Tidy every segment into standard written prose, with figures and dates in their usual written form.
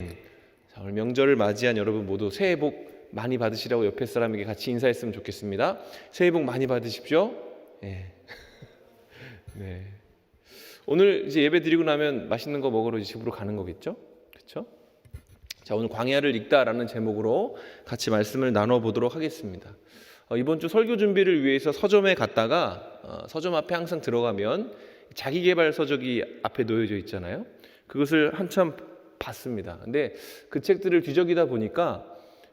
자, 오늘 명절을 맞이한 여러분 모두 새해 복 많이 받으시라고 옆에 사람에게 같이 인사했으면 좋겠습니다. 새해 복 많이 받으십시오. 네. 네. 오늘 이제 예배 드리고 나면 맛있는 거 먹으러 집으로 가는 거겠죠? 그렇죠? 자, 오늘 광야를 읽다라는 제목으로 같이 말씀을 나눠보도록 하겠습니다. 이번 주 설교 준비를 위해서 서점에 갔다가 서점 앞에 항상 들어가면 자기계발 서적이 앞에 놓여져 있잖아요. 그것을 한참 봤습니다. 근데 그 책들을 뒤적이다 보니까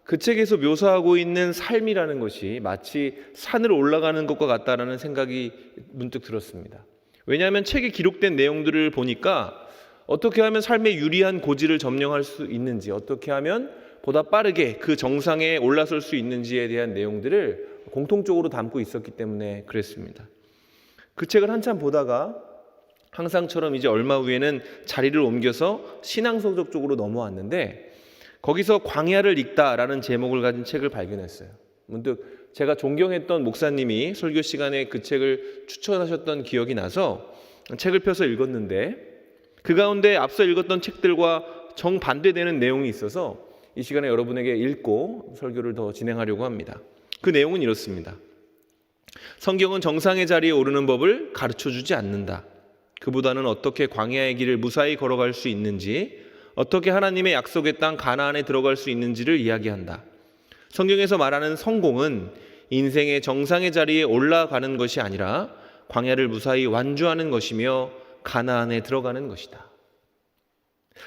그 책에서 묘사하고 있는 삶이라는 것이 마치 산을 올라가는 것과 같다라는 생각이 문득 들었습니다. 왜냐하면 책에 기록된 내용들을 보니까 어떻게 하면 삶의 유리한 고지를 점령할 수 있는지, 어떻게 하면 보다 빠르게 그 정상에 올라설 수 있는지에 대한 내용들을 공통적으로 담고 있었기 때문에 그랬습니다. 그 책을 한참 보다가 항상처럼 이제 얼마 후에는 자리를 옮겨서 신앙서적 쪽으로 넘어왔는데 거기서 광야를 읽다라는 제목을 가진 책을 발견했어요. 문득 제가 존경했던 목사님이 설교 시간에 그 책을 추천하셨던 기억이 나서 책을 펴서 읽었는데 그 가운데 앞서 읽었던 책들과 정반대되는 내용이 있어서 이 시간에 여러분에게 읽고 설교를 더 진행하려고 합니다. 그 내용은 이렇습니다. 성경은 정상의 자리에 오르는 법을 가르쳐주지 않는다. 그보다는 어떻게 광야의 길을 무사히 걸어갈 수 있는지, 어떻게 하나님의 약속의 땅 가나안에 들어갈 수 있는지를 이야기한다. 성경에서 말하는 성공은 인생의 정상의 자리에 올라가는 것이 아니라 광야를 무사히 완주하는 것이며 가나안에 들어가는 것이다.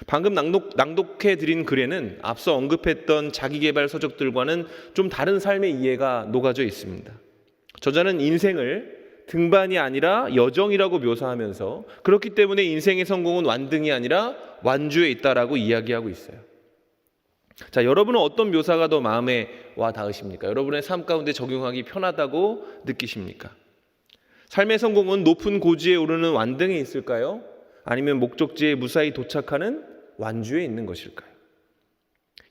방금 낭독해드린 글에는 앞서 언급했던 자기계발 서적들과는 좀 다른 삶의 이해가 녹아져 있습니다. 저자는 인생을 등반이 아니라 여정이라고 묘사하면서 그렇기 때문에 인생의 성공은 완등이 아니라 완주에 있다라고 이야기하고 있어요. 자, 여러분은 어떤 묘사가 더 마음에 와 닿으십니까? 여러분의 삶 가운데 적용하기 편하다고 느끼십니까? 삶의 성공은 높은 고지에 오르는 완등에 있을까요? 아니면 목적지에 무사히 도착하는 완주에 있는 것일까요?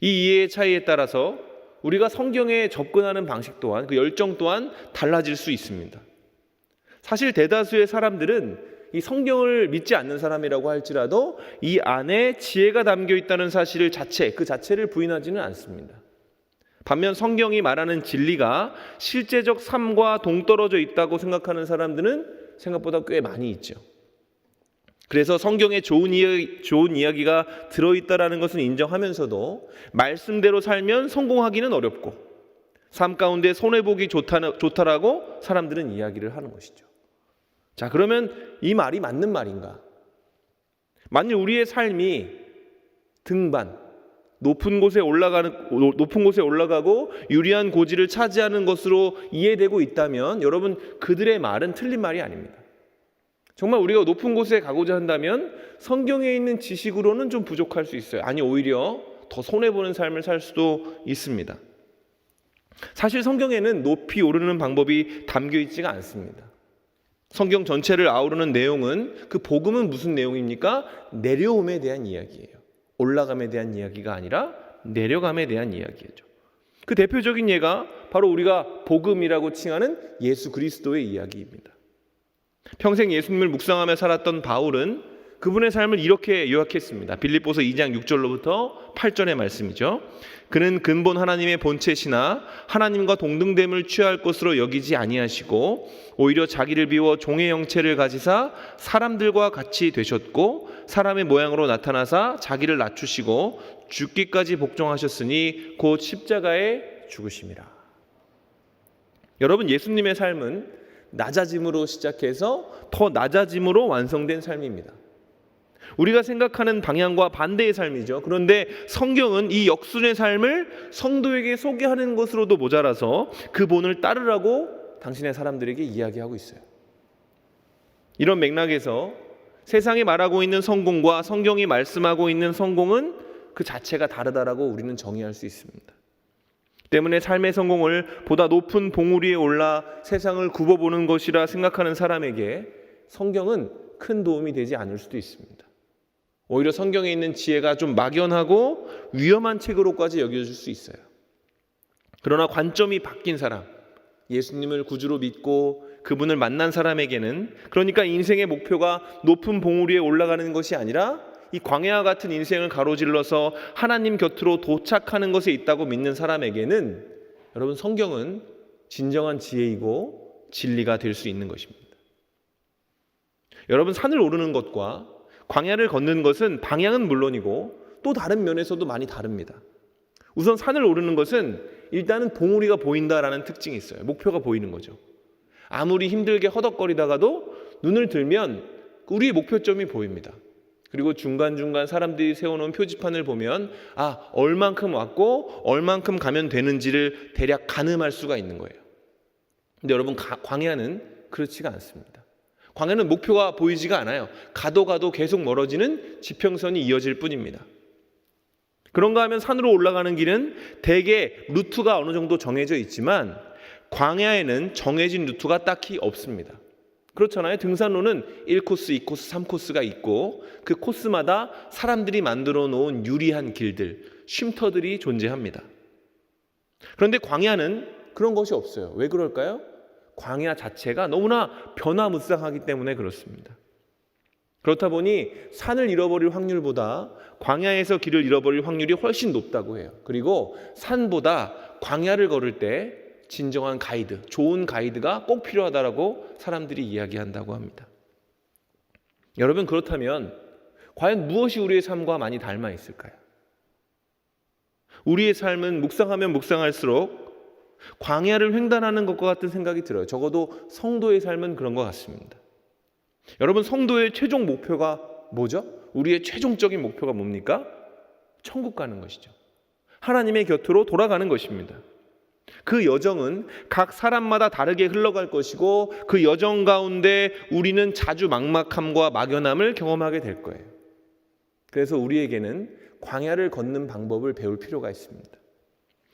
이 이해의 차이에 따라서 우리가 성경에 접근하는 방식 또한, 그 열정 또한 달라질 수 있습니다. 사실 대다수의 사람들은 이 성경을 믿지 않는 사람이라고 할지라도 이 안에 지혜가 담겨 있다는 사실을 그 자체를 부인하지는 않습니다. 반면 성경이 말하는 진리가 실제적 삶과 동떨어져 있다고 생각하는 사람들은 생각보다 꽤 많이 있죠. 그래서 성경에 좋은 이야기가 들어있다라는 것은 인정하면서도 말씀대로 살면 성공하기는 어렵고 삶 가운데 손해보기 좋다라고 사람들은 이야기를 하는 것이죠. 자, 그러면 이 말이 맞는 말인가? 만일 우리의 삶이 등반, 높은 곳에 올라가고 유리한 고지를 차지하는 것으로 이해되고 있다면 여러분, 그들의 말은 틀린 말이 아닙니다. 정말 우리가 높은 곳에 가고자 한다면 성경에 있는 지식으로는 좀 부족할 수 있어요. 아니, 오히려 더 손해보는 삶을 살 수도 있습니다. 사실 성경에는 높이 오르는 방법이 담겨 있지가 않습니다. 성경 전체를 아우르는 내용은, 그 복음은 무슨 내용입니까? 내려옴에 대한 이야기예요. 올라감에 대한 이야기가 아니라 내려감에 대한 이야기죠. 그 대표적인 예가 바로 우리가 복음이라고 칭하는 예수 그리스도의 이야기입니다. 평생 예수님을 묵상하며 살았던 바울은 그분의 삶을 이렇게 요약했습니다. 빌립보서 2장 6절로부터 8절의 말씀이죠. 그는 근본 하나님의 본체시나 하나님과 동등됨을 취할 것으로 여기지 아니하시고 오히려 자기를 비워 종의 형체를 가지사 사람들과 같이 되셨고 사람의 모양으로 나타나사 자기를 낮추시고 죽기까지 복종하셨으니 곧 십자가에 죽으심이라. 여러분, 예수님의 삶은 낮아짐으로 시작해서 더 낮아짐으로 완성된 삶입니다. 우리가 생각하는 방향과 반대의 삶이죠. 그런데 성경은 이 역순의 삶을 성도에게 소개하는 것으로도 모자라서 그 본을 따르라고 당신의 사람들에게 이야기하고 있어요. 이런 맥락에서 세상이 말하고 있는 성공과 성경이 말씀하고 있는 성공은 그 자체가 다르다라고 우리는 정의할 수 있습니다. 때문에 삶의 성공을 보다 높은 봉우리 위에 올라 세상을 굽어보는 것이라 생각하는 사람에게 성경은 큰 도움이 되지 않을 수도 있습니다. 오히려 성경에 있는 지혜가 좀 막연하고 위험한 책으로까지 여겨질 수 있어요. 그러나 관점이 바뀐 사람, 예수님을 구주로 믿고 그분을 만난 사람에게는, 그러니까 인생의 목표가 높은 봉우리 위에 올라가는 것이 아니라 이 광야와 같은 인생을 가로질러서 하나님 곁으로 도착하는 것에 있다고 믿는 사람에게는 여러분, 성경은 진정한 지혜이고 진리가 될 수 있는 것입니다. 여러분, 산을 오르는 것과 광야를 걷는 것은 방향은 물론이고 또 다른 면에서도 많이 다릅니다. 우선 산을 오르는 것은 일단은 봉우리가 보인다라는 특징이 있어요. 목표가 보이는 거죠. 아무리 힘들게 허덕거리다가도 눈을 들면 우리의 목표점이 보입니다. 그리고 중간중간 사람들이 세워놓은 표지판을 보면 얼만큼 왔고 얼만큼 가면 되는지를 대략 가늠할 수가 있는 거예요. 근데 여러분, 광야는 그렇지가 않습니다. 광야는 목표가 보이지가 않아요. 가도 계속 멀어지는 지평선이 이어질 뿐입니다. 그런가 하면 산으로 올라가는 길은 대개 루트가 어느 정도 정해져 있지만 광야에는 정해진 루트가 딱히 없습니다. 그렇잖아요. 등산로는 1코스, 2코스, 3코스가 있고 그 코스마다 사람들이 만들어 놓은 유리한 길들, 쉼터들이 존재합니다. 그런데 광야는 그런 것이 없어요. 왜 그럴까요? 광야 자체가 너무나 변화무쌍하기 때문에 그렇습니다. 그렇다 보니 산을 잃어버릴 확률보다 광야에서 길을 잃어버릴 확률이 훨씬 높다고 해요. 그리고 산보다 광야를 걸을 때 진정한 가이드, 좋은 가이드가 꼭 필요하다라고 사람들이 이야기한다고 합니다. 여러분, 그렇다면 과연 무엇이 우리의 삶과 많이 닮아 있을까요? 우리의 삶은 묵상하면 묵상할수록 광야를 횡단하는 것과 같은 생각이 들어요. 적어도 성도의 삶은 그런 것 같습니다. 여러분, 성도의 최종 목표가 뭐죠? 우리의 최종적인 목표가 뭡니까? 천국 가는 것이죠. 하나님의 곁으로 돌아가는 것입니다. 그 여정은 각 사람마다 다르게 흘러갈 것이고 그 여정 가운데 우리는 자주 막막함과 막연함을 경험하게 될 거예요. 그래서 우리에게는 광야를 걷는 방법을 배울 필요가 있습니다.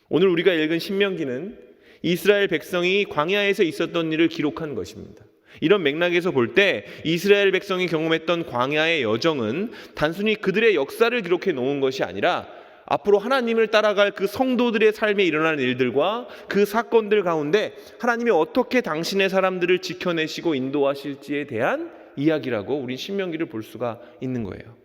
오늘 우리가 읽은 신명기는 이스라엘 백성이 광야에서 있었던 일을 기록한 것입니다. 이런 맥락에서 볼 때 이스라엘 백성이 경험했던 광야의 여정은 단순히 그들의 역사를 기록해 놓은 것이 아니라 앞으로 하나님을 따라갈 그 성도들의 삶에 일어나는 일들과 그 사건들 가운데 하나님이 어떻게 당신의 사람들을 지켜내시고 인도하실지에 대한 이야기라고 우리 신명기를 볼 수가 있는 거예요.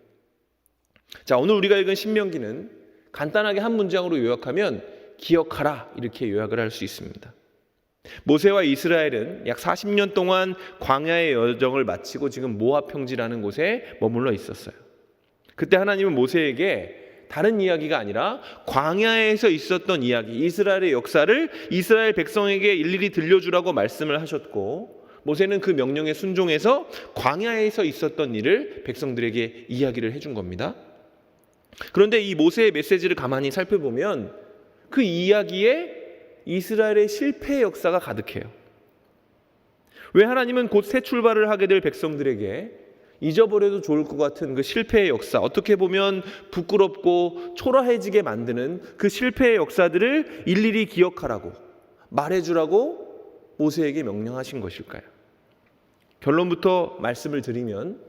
자, 오늘 우리가 읽은 신명기는 간단하게 한 문장으로 요약하면 기억하라, 이렇게 요약을 할 수 있습니다. 모세와 이스라엘은 약 40년 동안 광야의 여정을 마치고 지금 모압 평지라는 곳에 머물러 있었어요. 그때 하나님은 모세에게 다른 이야기가 아니라 광야에서 있었던 이야기, 이스라엘의 역사를 이스라엘 백성에게 일일이 들려주라고 말씀을 하셨고, 모세는 그 명령에 순종해서 광야에서 있었던 일을 백성들에게 이야기를 해준 겁니다. 그런데 이 모세의 메시지를 가만히 살펴보면 그 이야기에 이스라엘의 실패의 역사가 가득해요. 왜 하나님은 곧 새 출발을 하게 될 백성들에게 잊어버려도 좋을 것 같은 그 실패의 역사, 어떻게 보면 부끄럽고 초라해지게 만드는 그 실패의 역사들을 일일이 기억하라고, 말해주라고 모세에게 명령하신 것일까요? 결론부터 말씀을 드리면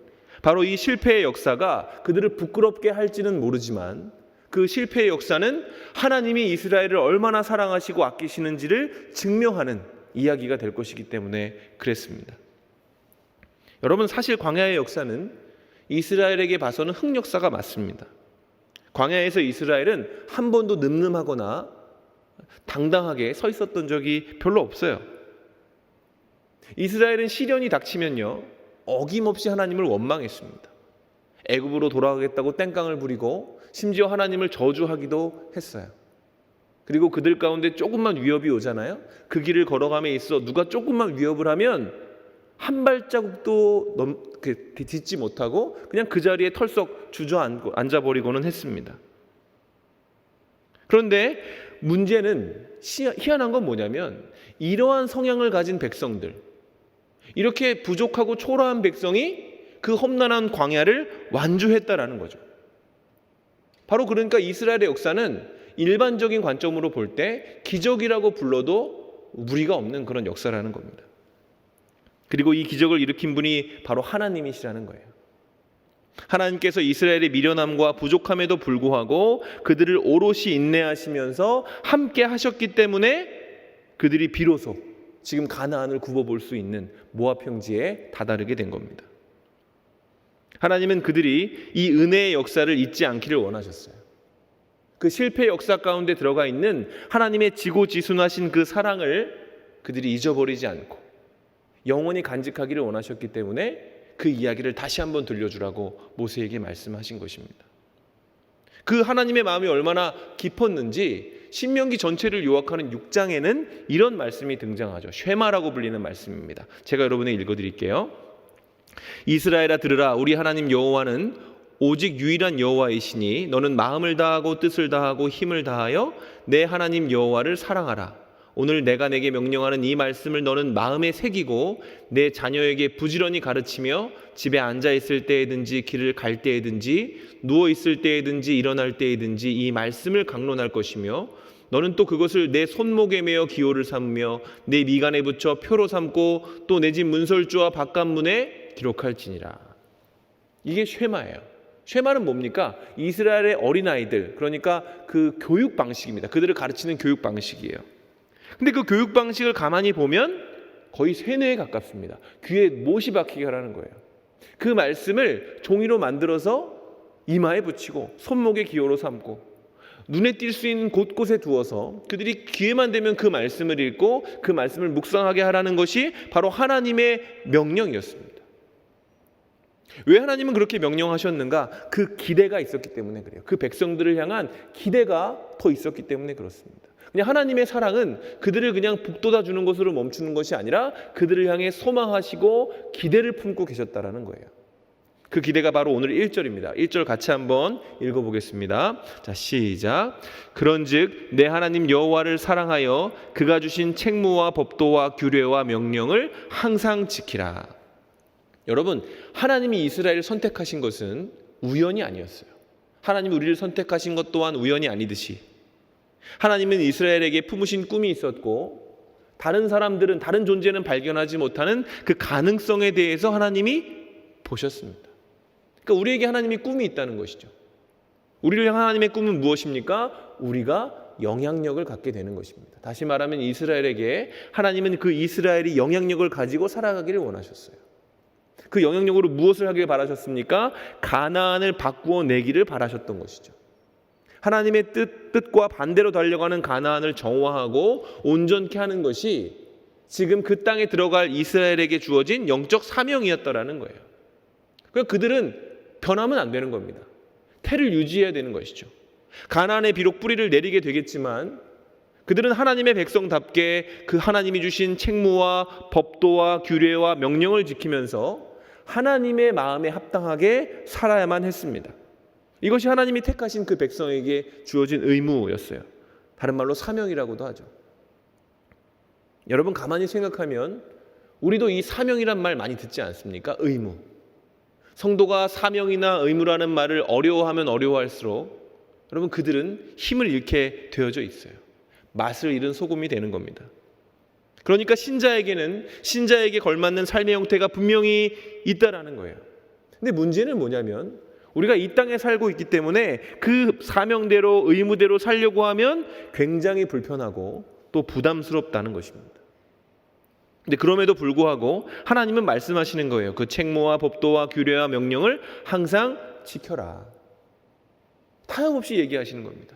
바로 이 실패의 역사가 그들을 부끄럽게 할지는 모르지만 그 실패의 역사는 하나님이 이스라엘을 얼마나 사랑하시고 아끼시는지를 증명하는 이야기가 될 것이기 때문에 그랬습니다. 여러분, 사실 광야의 역사는 이스라엘에게 봐서는 흑역사가 맞습니다. 광야에서 이스라엘은 한 번도 늠름하거나 당당하게 서 있었던 적이 별로 없어요. 이스라엘은 시련이 닥치면요, 어김없이 하나님을 원망했습니다. 애굽으로 돌아가겠다고 땡깡을 부리고 심지어 하나님을 저주하기도 했어요. 그리고 그들 가운데 조금만 위협이 오잖아요. 그 길을 걸어감에 있어 누가 조금만 위협을 하면 한 발자국도 딛지 못하고 그냥 그 자리에 털썩 주저앉고 앉아버리고는 했습니다. 그런데 문제는 희한한 건 뭐냐면 이러한 성향을 가진 백성들, 이렇게 부족하고 초라한 백성이 그 험난한 광야를 완주했다라는 거죠. 바로 그러니까 이스라엘의 역사는 일반적인 관점으로 볼 때 기적이라고 불러도 무리가 없는 그런 역사라는 겁니다. 그리고 이 기적을 일으킨 분이 바로 하나님이시라는 거예요. 하나님께서 이스라엘의 미련함과 부족함에도 불구하고 그들을 오롯이 인내하시면서 함께 하셨기 때문에 그들이 비로소 지금 가나안을 굽어볼 수 있는 모압 평지에 다다르게 된 겁니다. 하나님은 그들이 이 은혜의 역사를 잊지 않기를 원하셨어요. 그 실패 역사 가운데 들어가 있는 하나님의 지고지순하신 그 사랑을 그들이 잊어버리지 않고 영원히 간직하기를 원하셨기 때문에 그 이야기를 다시 한번 들려주라고 모세에게 말씀하신 것입니다. 그 하나님의 마음이 얼마나 깊었는지 신명기 전체를 요약하는 6장에는 이런 말씀이 등장하죠. 쉐마라고 불리는 말씀입니다. 제가 여러분에게 읽어드릴게요. 이스라엘아 들으라. 우리 하나님 여호와는 오직 유일한 여호와이시니 너는 마음을 다하고 뜻을 다하고 힘을 다하여 내 하나님 여호와를 사랑하라. 오늘 내가 내게 명령하는 이 말씀을 너는 마음에 새기고 내 자녀에게 부지런히 가르치며 집에 앉아 있을 때에든지 길을 갈 때에든지 누워 있을 때에든지 일어날 때에든지 이 말씀을 강론할 것이며 너는 또 그것을 내 손목에 매어 기호를 삼으며 내 미간에 붙여 표로 삼고 또 내 집 문설주와 바깥문에 기록할지니라. 이게 쉐마예요. 쉐마는 뭡니까? 이스라엘의 어린아이들, 그러니까 그 교육 방식입니다. 그들을 가르치는 교육 방식이에요. 근데 그 교육 방식을 가만히 보면 거의 세뇌에 가깝습니다. 귀에 못이 박히게 하라는 거예요. 그 말씀을 종이로 만들어서 이마에 붙이고 손목에 기호로 삼고 눈에 띌 수 있는 곳곳에 두어서 그들이 기회만 되면 그 말씀을 읽고 그 말씀을 묵상하게 하라는 것이 바로 하나님의 명령이었습니다. 왜 하나님은 그렇게 명령하셨는가? 그 기대가 있었기 때문에 그래요. 그 백성들을 향한 기대가 더 있었기 때문에 그렇습니다. 그냥 하나님의 사랑은 그들을 그냥 북돋아 주는 것으로 멈추는 것이 아니라 그들을 향해 소망하시고 기대를 품고 계셨다라는 거예요. 그 기대가 바로 오늘 1절입니다. 1절 같이 한번 읽어보겠습니다. 자, 시작. 그런즉 내 하나님 여호와를 사랑하여 그가 주신 책무와 법도와 규례와 명령을 항상 지키라. 여러분, 하나님이 이스라엘을 선택하신 것은 우연이 아니었어요. 하나님이 우리를 선택하신 것 또한 우연이 아니듯이 하나님은 이스라엘에게 품으신 꿈이 있었고 다른 사람들은, 다른 존재는 발견하지 못하는 그 가능성에 대해서 하나님이 보셨습니다. 그러니까 우리에게 하나님이 꿈이 있다는 것이죠. 우리를 향한 하나님의 꿈은 무엇입니까? 우리가 영향력을 갖게 되는 것입니다. 다시 말하면 이스라엘에게 하나님은 그 이스라엘이 영향력을 가지고 살아가기를 원하셨어요. 그 영향력으로 무엇을 하길 바라셨습니까? 가나안을 바꾸어 내기를 바라셨던 것이죠. 하나님의 뜻과 반대로 달려가는 가나안을 정화하고 온전케 하는 것이 지금 그 땅에 들어갈 이스라엘에게 주어진 영적 사명이었다라는 거예요. 그러니까 그들은 변하면 안 되는 겁니다. 태를 유지해야 되는 것이죠. 가나안에 비록 뿌리를 내리게 되겠지만 그들은 하나님의 백성답게 그 하나님이 주신 책무와 법도와 규례와 명령을 지키면서 하나님의 마음에 합당하게 살아야만 했습니다. 이것이 하나님이 택하신 그 백성에게 주어진 의무였어요. 다른 말로 사명이라고도 하죠. 여러분 가만히 생각하면 우리도 이 사명이란 말 많이 듣지 않습니까? 의무. 성도가 사명이나 의무라는 말을 어려워하면 어려워할수록 여러분 그들은 힘을 잃게 되어져 있어요. 맛을 잃은 소금이 되는 겁니다. 그러니까 신자에게 걸맞는 삶의 형태가 분명히 있다라는 거예요. 근데 문제는 뭐냐면 우리가 이 땅에 살고 있기 때문에 그 사명대로 의무대로 살려고 하면 굉장히 불편하고 또 부담스럽다는 것입니다. 근데 그럼에도 불구하고 하나님은 말씀하시는 거예요. 그 책무와 법도와 규례와 명령을 항상 지켜라. 타협없이 얘기하시는 겁니다.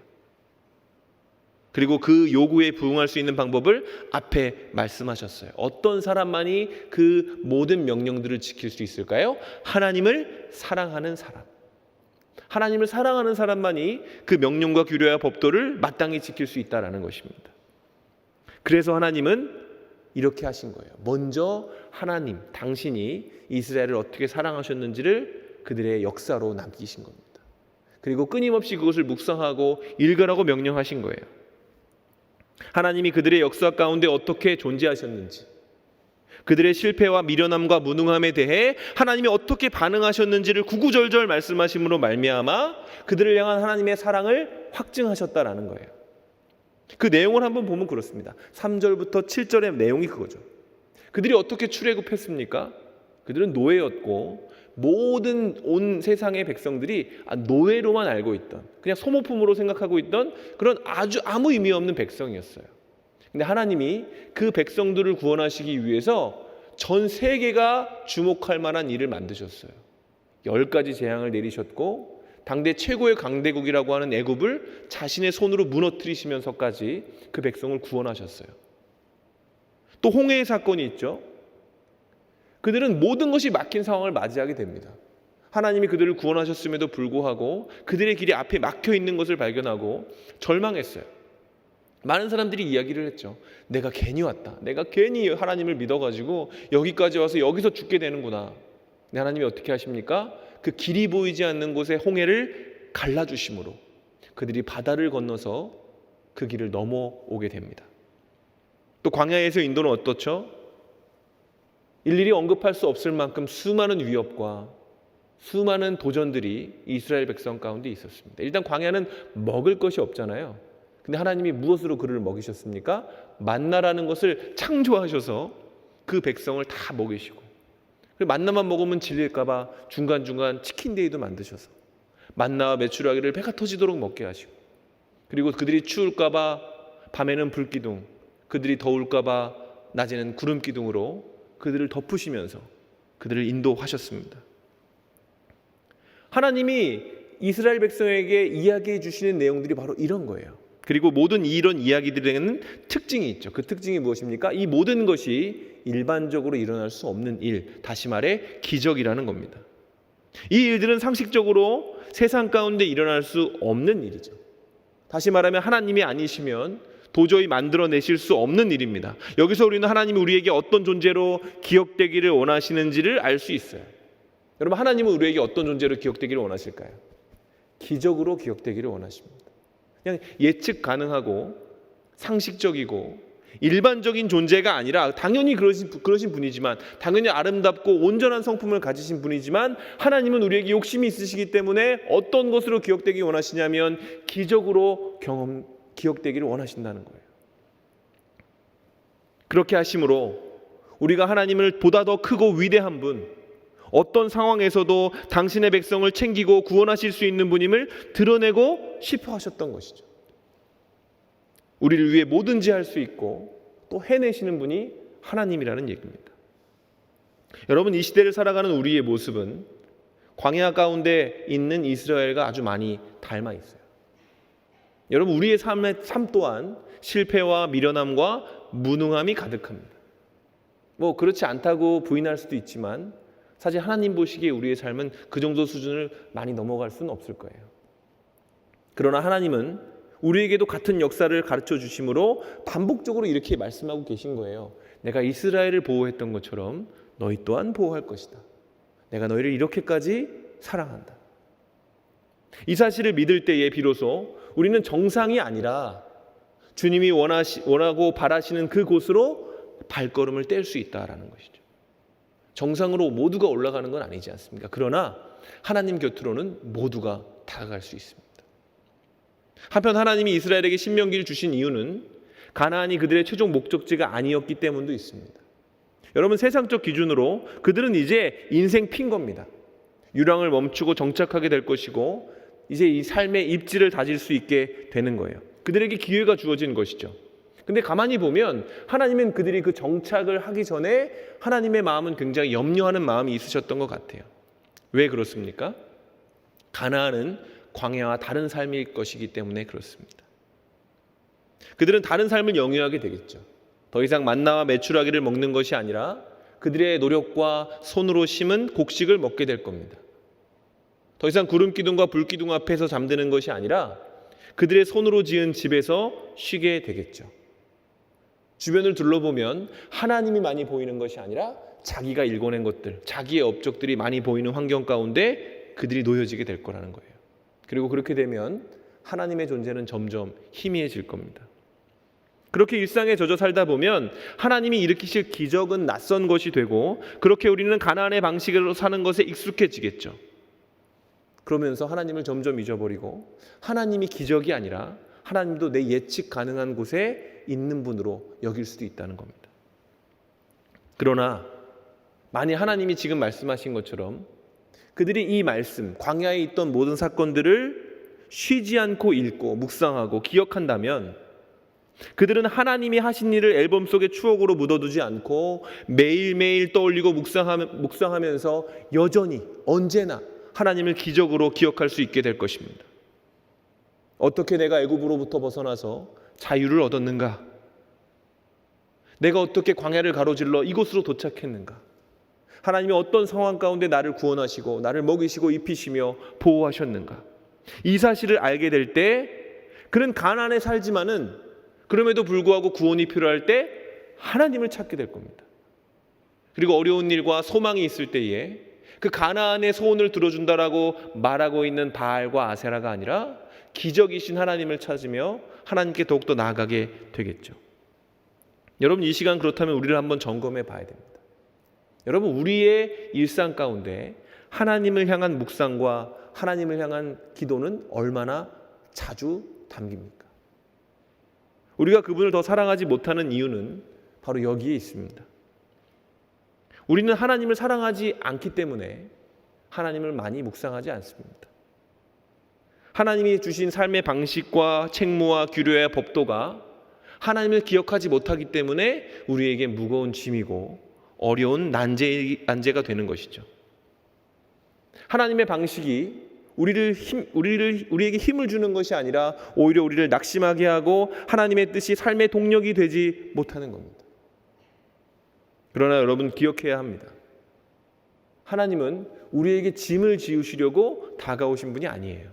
그리고 그 요구에 부응할 수 있는 방법을 앞에 말씀하셨어요. 어떤 사람만이 그 모든 명령들을 지킬 수 있을까요? 하나님을 사랑하는 사람. 하나님을 사랑하는 사람만이 그 명령과 규례와 법도를 마땅히 지킬 수 있다는 것입니다. 그래서 하나님은 이렇게 하신 거예요. 먼저 하나님, 당신이 이스라엘을 어떻게 사랑하셨는지를 그들의 역사로 남기신 겁니다. 그리고 끊임없이 그것을 묵상하고 읽으라고 명령하신 거예요. 하나님이 그들의 역사 가운데 어떻게 존재하셨는지, 그들의 실패와 미련함과 무능함에 대해 하나님이 어떻게 반응하셨는지를 구구절절 말씀하심으로 말미암아 그들을 향한 하나님의 사랑을 확증하셨다라는 거예요. 그 내용을 한번 보면 그렇습니다. 3절부터 7절의 내용이 그거죠. 그들이 어떻게 출애굽했습니까? 그들은 노예였고 모든 온 세상의 백성들이 노예로만 알고 있던, 그냥 소모품으로 생각하고 있던 그런 아무 의미 없는 백성이었어요. 근데 하나님이 그 백성들을 구원하시기 위해서 전 세계가 주목할 만한 일을 만드셨어요. 10가지 재앙을 내리셨고 당대 최고의 강대국이라고 하는 애굽을 자신의 손으로 무너뜨리시면서까지 그 백성을 구원하셨어요. 또 홍해의 사건이 있죠. 그들은 모든 것이 막힌 상황을 맞이하게 됩니다. 하나님이 그들을 구원하셨음에도 불구하고 그들의 길이 앞에 막혀 있는 것을 발견하고 절망했어요. 많은 사람들이 이야기를 했죠. 내가 괜히 왔다. 내가 괜히 하나님을 믿어가지고 여기까지 와서 여기서 죽게 되는구나. 근데 하나님이 어떻게 하십니까? 그 길이 보이지 않는 곳에 홍해를 갈라주심으로 그들이 바다를 건너서 그 길을 넘어오게 됩니다. 또 광야에서 인도는 어떻죠? 일일이 언급할 수 없을 만큼 수많은 위협과 수많은 도전들이 이스라엘 백성 가운데 있었습니다. 일단 광야는 먹을 것이 없잖아요. 근데 하나님이 무엇으로 그를 먹이셨습니까? 만나라는 것을 창조하셔서 그 백성을 다 먹이시고, 그리고 만나만 먹으면 질릴까 봐 중간중간 치킨데이도 만드셔서 만나와 메추라기를 배가 터지도록 먹게 하시고, 그리고 그들이 추울까 봐 밤에는 불기둥, 그들이 더울까 봐 낮에는 구름기둥으로 그들을 덮으시면서 그들을 인도하셨습니다. 하나님이 이스라엘 백성에게 이야기해 주시는 내용들이 바로 이런 거예요. 그리고 모든 이런 이야기들에는 특징이 있죠. 그 특징이 무엇입니까? 이 모든 것이 일반적으로 일어날 수 없는 일, 다시 말해 기적이라는 겁니다. 이 일들은 상식적으로 세상 가운데 일어날 수 없는 일이죠. 다시 말하면 하나님이 아니시면 도저히 만들어내실 수 없는 일입니다. 여기서 우리는 하나님이 우리에게 어떤 존재로 기억되기를 원하시는지를 알 수 있어요. 여러분, 하나님은 우리에게 어떤 존재로 기억되기를 원하실까요? 기적으로 기억되기를 원하십니다. 그냥 예측 가능하고 상식적이고 일반적인 존재가 아니라 당연히 그러신 분이지만, 당연히 아름답고 온전한 성품을 가지신 분이지만, 하나님은 우리에게 욕심이 있으시기 때문에 어떤 것으로 기억되기 원하시냐면 기적으로 기억되기를 원하신다는 거예요. 그렇게 하심으로 우리가 하나님을 보다 더 크고 위대한 분, 어떤 상황에서도 당신의 백성을 챙기고 구원하실 수 있는 분임을 드러내고 싶어 하셨던 것이죠. 우리를 위해 뭐든지 할 수 있고 또 해내시는 분이 하나님이라는 얘기입니다. 여러분, 이 시대를 살아가는 우리의 모습은 광야 가운데 있는 이스라엘과 아주 많이 닮아 있어요. 여러분, 우리의 삶 또한 실패와 미련함과 무능함이 가득합니다. 뭐 그렇지 않다고 부인할 수도 있지만 사실 하나님 보시기에 우리의 삶은 그 정도 수준을 많이 넘어갈 수는 없을 거예요. 그러나 하나님은 우리에게도 같은 역사를 가르쳐 주심으로 반복적으로 이렇게 말씀하고 계신 거예요. 내가 이스라엘을 보호했던 것처럼 너희 또한 보호할 것이다. 내가 너희를 이렇게까지 사랑한다. 이 사실을 믿을 때에 비로소 우리는 정상이 아니라 주님이 원하고 바라시는 그곳으로 발걸음을 뗄 수 있다라는 것이죠. 정상으로 모두가 올라가는 건 아니지 않습니까? 그러나 하나님 곁으로는 모두가 다가갈 수 있습니다. 한편 하나님이 이스라엘에게 신명기를 주신 이유는 가나안이 그들의 최종 목적지가 아니었기 때문도 있습니다. 여러분, 세상적 기준으로 그들은 이제 인생 핀 겁니다. 유랑을 멈추고 정착하게 될 것이고 이제 이 삶의 입지를 다질 수 있게 되는 거예요. 그들에게 기회가 주어진 것이죠. 근데 가만히 보면 하나님은 그들이 그 정착을 하기 전에 하나님의 마음은 굉장히 염려하는 마음이 있으셨던 것 같아요. 왜 그렇습니까? 가나안은 광야와 다른 삶일 것이기 때문에 그렇습니다. 그들은 다른 삶을 영위하게 되겠죠. 더 이상 만나와 메추라기를 먹는 것이 아니라 그들의 노력과 손으로 심은 곡식을 먹게 될 겁니다. 더 이상 구름기둥과 불기둥 앞에서 잠드는 것이 아니라 그들의 손으로 지은 집에서 쉬게 되겠죠. 주변을 둘러보면 하나님이 많이 보이는 것이 아니라 자기가 일궈낸 것들, 자기의 업적들이 많이 보이는 환경 가운데 그들이 놓여지게 될 거라는 거예요. 그리고 그렇게 되면 하나님의 존재는 점점 희미해질 겁니다. 그렇게 일상에 젖어 살다 보면 하나님이 일으키실 기적은 낯선 것이 되고, 그렇게 우리는 가나안의 방식으로 사는 것에 익숙해지겠죠. 그러면서 하나님을 점점 잊어버리고 하나님이 기적이 아니라 하나님도 내 예측 가능한 곳에 있는 분으로 여길 수도 있다는 겁니다. 그러나 만약 하나님이 지금 말씀하신 것처럼 그들이 이 말씀, 광야에 있던 모든 사건들을 쉬지 않고 읽고 묵상하고 기억한다면 그들은 하나님이 하신 일을 앨범 속에 추억으로 묻어두지 않고 매일매일 떠올리고 묵상하면서 여전히 언제나 하나님을 기적으로 기억할 수 있게 될 것입니다. 어떻게 내가 애굽으로부터 벗어나서 자유를 얻었는가? 내가 어떻게 광야를 가로질러 이곳으로 도착했는가? 하나님이 어떤 상황 가운데 나를 구원하시고 나를 먹이시고 입히시며 보호하셨는가? 이 사실을 알게 될 때 그는 가나안에 살지만은 그럼에도 불구하고 구원이 필요할 때 하나님을 찾게 될 겁니다. 그리고 어려운 일과 소망이 있을 때에 그 가나안의 소원을 들어준다라고 말하고 있는 바알과 아세라가 아니라 기적이신 하나님을 찾으며 하나님께 더욱더 나아가게 되겠죠. 여러분, 이 시간 그렇다면 우리를 한번 점검해 봐야 됩니다. 여러분, 우리의 일상 가운데 하나님을 향한 묵상과 하나님을 향한 기도는 얼마나 자주 담깁니까? 우리가 그분을 더 사랑하지 못하는 이유는 바로 여기에 있습니다. 우리는 하나님을 사랑하지 않기 때문에 하나님을 많이 묵상하지 않습니다. 하나님이 주신 삶의 방식과 책무와 규례와 법도가 하나님을 기억하지 못하기 때문에 우리에게 무거운 짐이고 어려운 난제가 되는 것이죠. 하나님의 방식이 우리에게 힘을 주는 것이 아니라 오히려 우리를 낙심하게 하고 하나님의 뜻이 삶의 동력이 되지 못하는 겁니다. 그러나 여러분, 기억해야 합니다. 하나님은 우리에게 짐을 지우시려고 다가오신 분이 아니에요.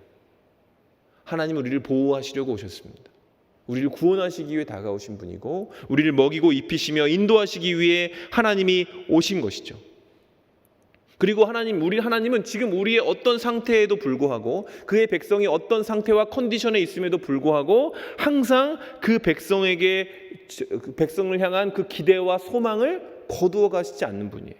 하나님은 우리를 보호하시려고 오셨습니다. 우리를 구원하시기 위해 다가오신 분이고 우리를 먹이고 입히시며 인도하시기 위해 하나님이 오신 것이죠. 그리고 하나님은 지금 우리의 어떤 상태에도 불구하고 그의 백성이 어떤 상태와 컨디션에 있음에도 불구하고 항상 그 백성을 향한 그 기대와 소망을 거두어 가시지 않는 분이에요.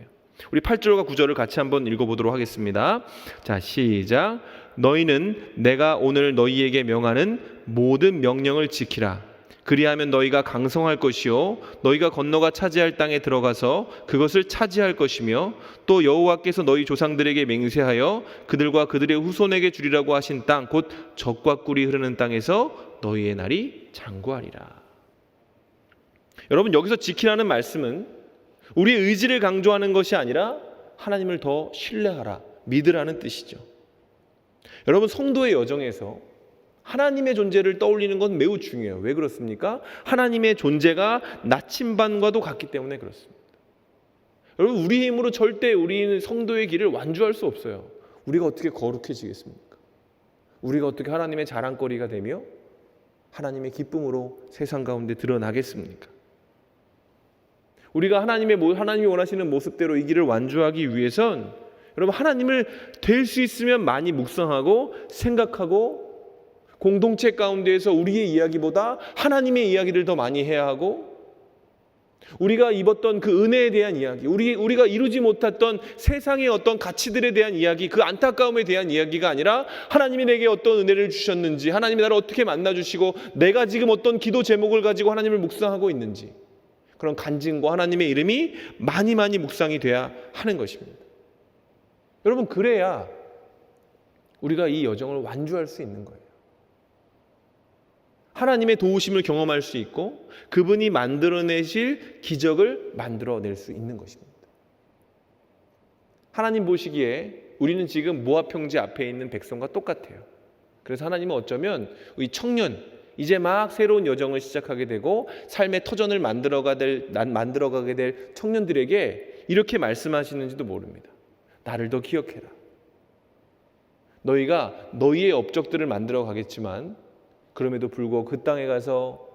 우리 8절과 9절을 같이 한번 읽어보도록 하겠습니다. 자, 시작. 너희는 내가 오늘 너희에게 명하는 모든 명령을 지키라. 그리하면 너희가 강성할 것이요 너희가 건너가 차지할 땅에 들어가서 그것을 차지할 것이며 또 여호와께서 너희 조상들에게 맹세하여 그들과 그들의 후손에게 주리라고 하신 땅 곧 젖과 꿀이 흐르는 땅에서 너희의 날이 장구하리라. 여러분, 여기서 지키라는 말씀은 우리의 의지를 강조하는 것이 아니라 하나님을 더 신뢰하라, 믿으라는 뜻이죠. 여러분, 성도의 여정에서 하나님의 존재를 떠올리는 건 매우 중요해요. 왜 그렇습니까? 하나님의 존재가 나침반과도 같기 때문에 그렇습니다. 여러분, 우리 힘으로 절대 우리는 성도의 길을 완주할 수 없어요. 우리가 어떻게 거룩해지겠습니까? 우리가 어떻게 하나님의 자랑거리가 되며 하나님의 기쁨으로 세상 가운데 드러나겠습니까? 우리가 하나님이 원하시는 모습대로 이 길을 완주하기 위해선 여러분, 하나님을 될 수 있으면 많이 묵상하고 생각하고 공동체 가운데에서 우리의 이야기보다 하나님의 이야기를 더 많이 해야 하고 우리가 입었던 그 은혜에 대한 이야기, 우리가 이루지 못했던 세상의 어떤 가치들에 대한 이야기, 그 안타까움에 대한 이야기가 아니라 하나님이 내게 어떤 은혜를 주셨는지, 하나님이 나를 어떻게 만나주시고 내가 지금 어떤 기도 제목을 가지고 하나님을 묵상하고 있는지, 그런 간증과 하나님의 이름이 많이 묵상이 돼야 하는 것입니다. 여러분, 그래야 우리가 이 여정을 완주할 수 있는 거예요. 하나님의 도우심을 경험할 수 있고 그분이 만들어내실 기적을 만들어낼 수 있는 것입니다. 하나님 보시기에 우리는 지금 모압 형제 앞에 있는 백성과 똑같아요. 그래서 하나님은 어쩌면 이 청년, 이제 막 새로운 여정을 시작하게 되고 삶의 터전을 만들어가게 될 청년들에게 이렇게 말씀하시는지도 모릅니다. 나를 더 기억해라. 너희가 너희의 업적들을 만들어 가겠지만 그럼에도 불구하고 그 땅에 가서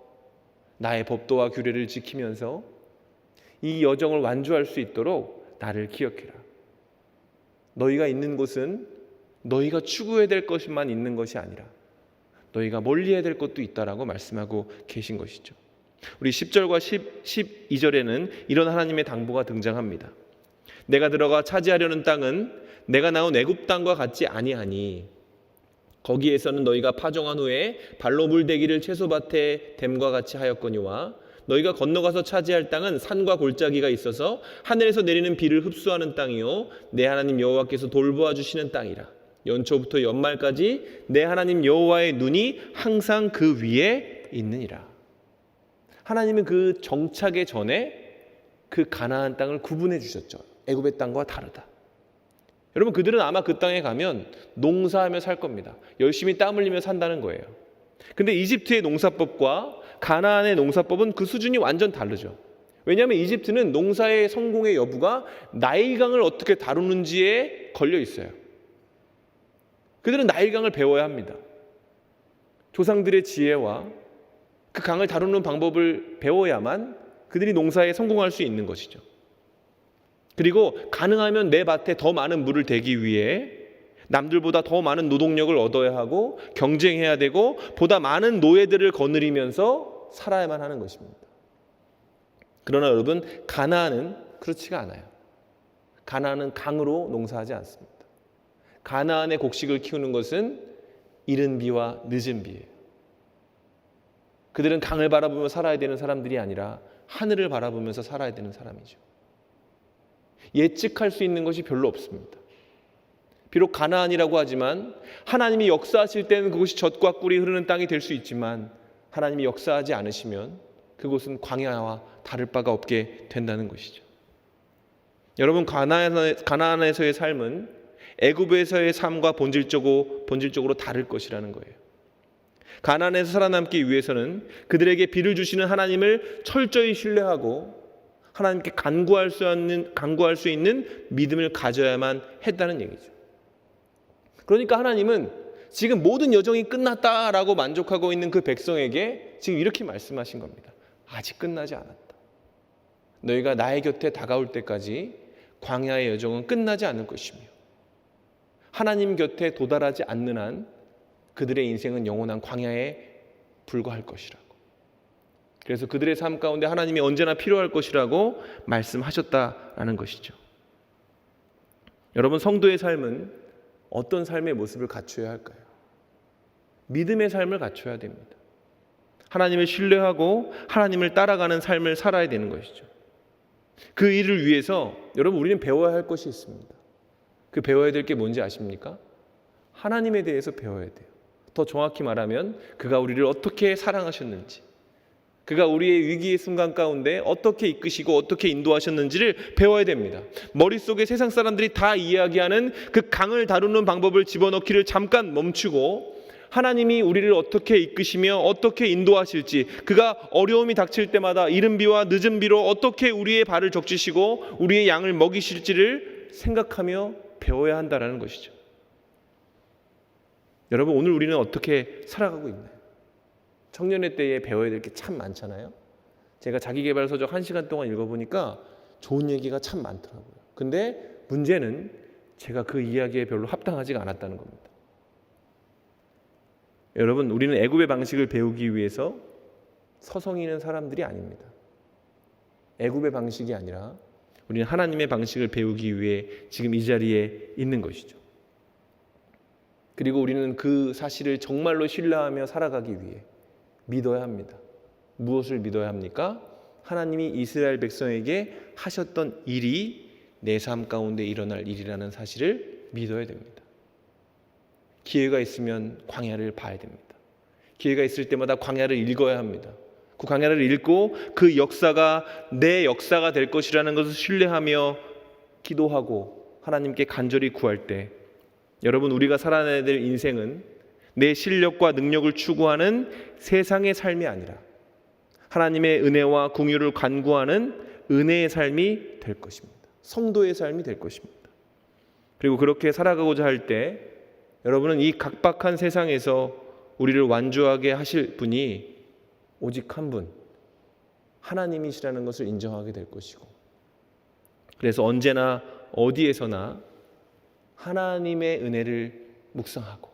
나의 법도와 규례를 지키면서 이 여정을 완주할 수 있도록 나를 기억해라. 너희가 있는 곳은 너희가 추구해야 될 것만 있는 것이 아니라 너희가 멀리해야 될 것도 있다라고 말씀하고 계신 것이죠. 우리 10절과 12절에는 이런 하나님의 당부가 등장합니다. 내가 들어가 차지하려는 땅은 내가 나온 애굽 땅과 같지 아니하니 거기에서는 너희가 파종한 후에 발로 물대기를 채소밭에 댐과 같이 하였거니와 너희가 건너가서 차지할 땅은 산과 골짜기가 있어서 하늘에서 내리는 비를 흡수하는 땅이요 내 하나님 여호와께서 돌보아 주시는 땅이라. 연초부터 연말까지 내 하나님 여호와의 눈이 항상 그 위에 있느니라. 하나님은 그 정착의 전에 그 가나안 땅을 구분해 주셨죠. 애굽의 땅과 다르다. 여러분, 그들은 아마 그 땅에 가면 농사하며 살 겁니다. 열심히 땀 흘리며 산다는 거예요. 근데 이집트의 농사법과 가나안의 농사법은 그 수준이 완전 다르죠. 왜냐하면 이집트는 농사의 성공의 여부가 나일강을 어떻게 다루는지에 걸려 있어요. 그들은 나일강을 배워야 합니다. 조상들의 지혜와 그 강을 다루는 방법을 배워야만 그들이 농사에 성공할 수 있는 것이죠. 그리고 가능하면 내 밭에 더 많은 물을 대기 위해 남들보다 더 많은 노동력을 얻어야 하고 경쟁해야 되고 보다 많은 노예들을 거느리면서 살아야만 하는 것입니다. 그러나 여러분, 가나안은 그렇지가 않아요. 가나안은 강으로 농사하지 않습니다. 가나안의 곡식을 키우는 것은 이른 비와 늦은 비예요. 그들은 강을 바라보며 살아야 되는 사람들이 아니라 하늘을 바라보면서 살아야 되는 사람이죠. 예측할 수 있는 것이 별로 없습니다. 비록 가나안이라고 하지만 하나님이 역사하실 때는 그곳이 젖과 꿀이 흐르는 땅이 될 수 있지만 하나님이 역사하지 않으시면 그곳은 광야와 다를 바가 없게 된다는 것이죠. 여러분, 가나안에서의 삶은 애굽에서의 삶과 본질적으로 다를 것이라는 거예요. 가나안에서 살아남기 위해서는 그들에게 비를 주시는 하나님을 철저히 신뢰하고 하나님께 간구할 수 있는 믿음을 가져야만 했다는 얘기죠. 그러니까 하나님은 지금 모든 여정이 끝났다라고 만족하고 있는 그 백성에게 지금 이렇게 말씀하신 겁니다. 아직 끝나지 않았다. 너희가 나의 곁에 다가올 때까지 광야의 여정은 끝나지 않을 것이며 하나님 곁에 도달하지 않는 한 그들의 인생은 영원한 광야에 불과할 것이라고. 그래서 그들의 삶 가운데 하나님이 언제나 필요할 것이라고 말씀하셨다라는 것이죠. 여러분, 성도의 삶은 어떤 삶의 모습을 갖춰야 할까요? 믿음의 삶을 갖춰야 됩니다. 하나님을 신뢰하고 하나님을 따라가는 삶을 살아야 되는 것이죠. 그 일을 위해서 여러분, 우리는 배워야 할 것이 있습니다. 그 배워야 될 게 뭔지 아십니까? 하나님에 대해서 배워야 돼요. 더 정확히 말하면 그가 우리를 어떻게 사랑하셨는지, 그가 우리의 위기의 순간 가운데 어떻게 이끄시고 어떻게 인도하셨는지를 배워야 됩니다. 머릿속에 세상 사람들이 다 이야기하는 그 강을 다루는 방법을 집어넣기를 잠깐 멈추고 하나님이 우리를 어떻게 이끄시며 어떻게 인도하실지, 그가 어려움이 닥칠 때마다 이른 비와 늦은 비로 어떻게 우리의 발을 적시시고 우리의 양을 먹이실지를 생각하며 배워야 한다는 것이죠. 여러분, 오늘 우리는 어떻게 살아가고 있나요? 청년의 때에 배워야 될 게 참 많잖아요. 제가 자기계발서적 1시간 동안 읽어보니까 좋은 얘기가 참 많더라고요. 근데 문제는 제가 그 이야기에 별로 합당하지가 않았다는 겁니다. 여러분, 우리는 애굽의 방식을 배우기 위해서 서성이는 사람들이 아닙니다. 애굽의 방식이 아니라 우리는 하나님의 방식을 배우기 위해 지금 이 자리에 있는 것이죠. 그리고 우리는 그 사실을 정말로 신뢰하며 살아가기 위해 믿어야 합니다. 무엇을 믿어야 합니까? 하나님이 이스라엘 백성에게 하셨던 일이 내 삶 가운데 일어날 일이라는 사실을 믿어야 됩니다. 기회가 있으면 광야를 봐야 됩니다. 기회가 있을 때마다 광야를 읽어야 합니다. 그 광야를 읽고 그 역사가 내 역사가 될 것이라는 것을 신뢰하며 기도하고 하나님께 간절히 구할 때, 여러분, 우리가 살아내야 될 인생은 내 실력과 능력을 추구하는 세상의 삶이 아니라 하나님의 은혜와 긍휼을 간구하는 은혜의 삶이 될 것입니다. 성도의 삶이 될 것입니다. 그리고 그렇게 살아가고자 할 때 여러분은 이 각박한 세상에서 우리를 완주하게 하실 분이 오직 한 분, 하나님이시라는 것을 인정하게 될 것이고, 그래서 언제나 어디에서나 하나님의 은혜를 묵상하고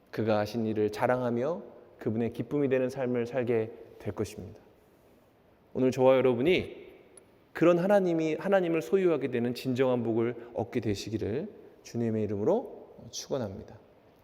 그가 하신 일을 자랑하며 그분의 기쁨이 되는 삶을 살게 될 것입니다. 오늘 저와 여러분이 그런 하나님을 소유하게 되는 진정한 복을 얻게 되시기를 주님의 이름으로 축원합니다.